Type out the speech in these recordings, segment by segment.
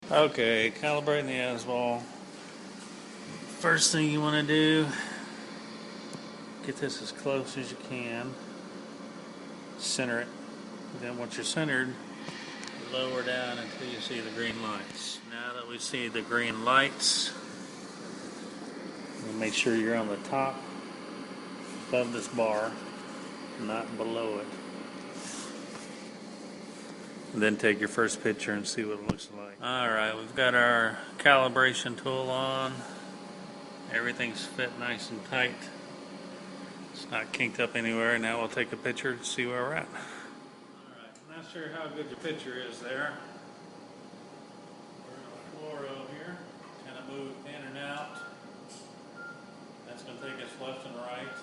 Okay, calibrating the ESWL. First thing you want to do, get this as close as you can. Center it. Then once you're centered, lower down until you see the green lights. Now that we see the green lights, make sure you're on the top above this bar, not below it. And then take your first picture and see what it looks like. Alright, we've got our calibration tool on. Everything's fit nice and tight. It's not kinked up anywhere. Now we'll take a picture to see where we're at. Alright, not sure how good your picture is there. We're on a fluoro here. Kind of move in and out. That's going to take us left and right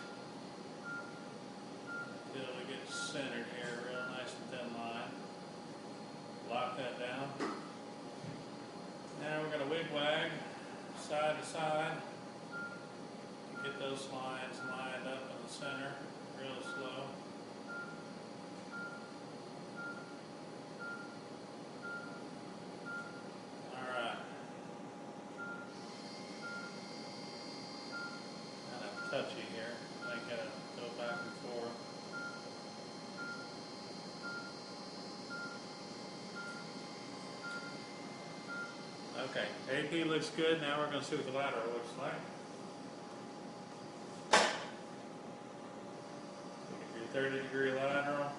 until we get centered here, real nice and thin line. Lock that down. Now we're going to wig-wag side to side. Get those lines lined up in the center, real slow. Alright. Kind of touchy here. I gotta go back and forth. Okay, AP looks good. Now we're going to see what the lateral looks like. Your 30-degree lateral.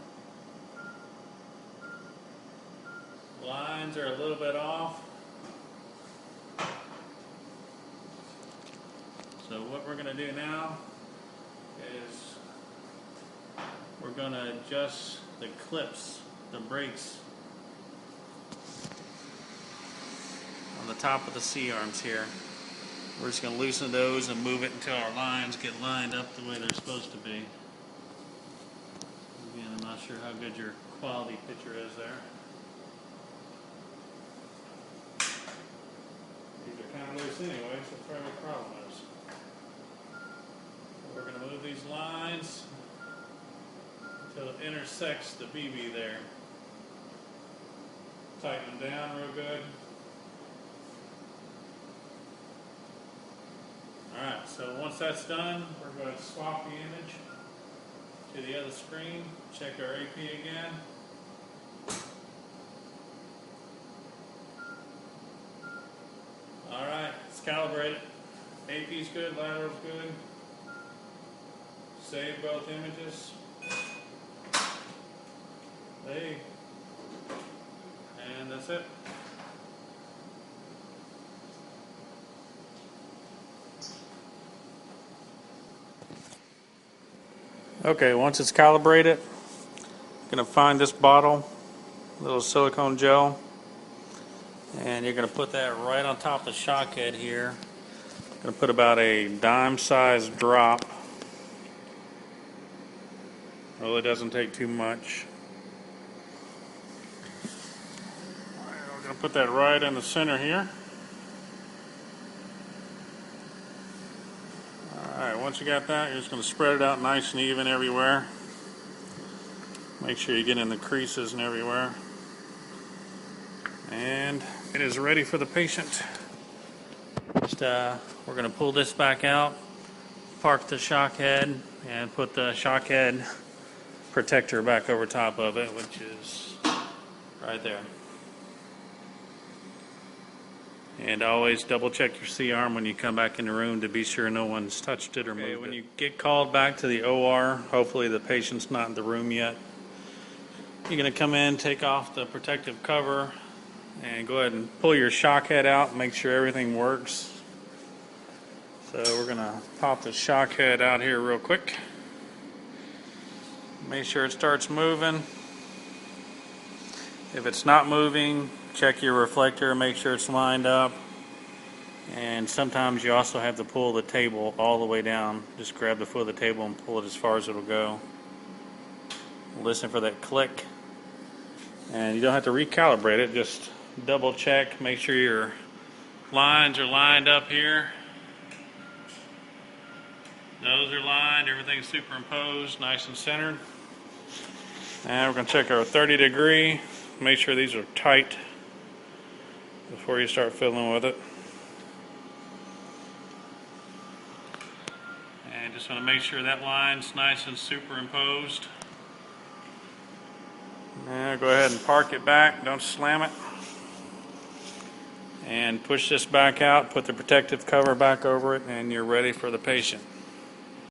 Lines are a little bit off. So what we're going to do now is we're going to adjust the clips, the brakes on the top of the C-arms here. We're just going to loosen those and move it until our lines get lined up the way they're supposed to be. Again, I'm not sure how good your quality picture is there. These are kind of loose anyway, so that's where the problem is. We're going to move these lines until it intersects the BB there. Tighten them down real good. Alright, so once that's done, we're going to swap the image to the other screen, check our AP again. Alright, it's calibrated. AP's good, lateral's good. Save both images. Save. And that's it. Okay, once it's calibrated, you're going to find this bottle, little silicone gel, and you're going to put that right on top of the shock head here. I'm going to put about a dime-sized drop. Well, it doesn't take too much. Alright, we're going to put that right in the center here. Alright, once you got that, you're just going to spread it out nice and even everywhere. Make sure you get in the creases and everywhere. And it is ready for the patient. Just, we're going to pull this back out, park the shock head, and put the shock head protector back over top of it, which is right there. And always double check your C-arm when you come back in the room to be sure no one's touched it or moved it. When you get called back to the OR, hopefully the patient's not in the room yet. You're going to come in, take off the protective cover, and go ahead and pull your shock head out and make sure everything works. So we're going to pop the shock head out here real quick. Make sure it starts moving. If it's not moving, check your reflector, make sure it's lined up. And sometimes you also have to pull the table all the way down. Just grab the foot of the table and pull it as far as it'll go. Listen for that click. And you don't have to recalibrate it, just double check, make sure your lines are lined up here. Those are lined, everything's superimposed, nice and centered. And we're going to check our 30 degree, make sure these are tight. before you start fiddling with it. And just want to make sure that line's nice and superimposed. Now go ahead and park it back, don't slam it. And push this back out, put the protective cover back over it, and you're ready for the patient.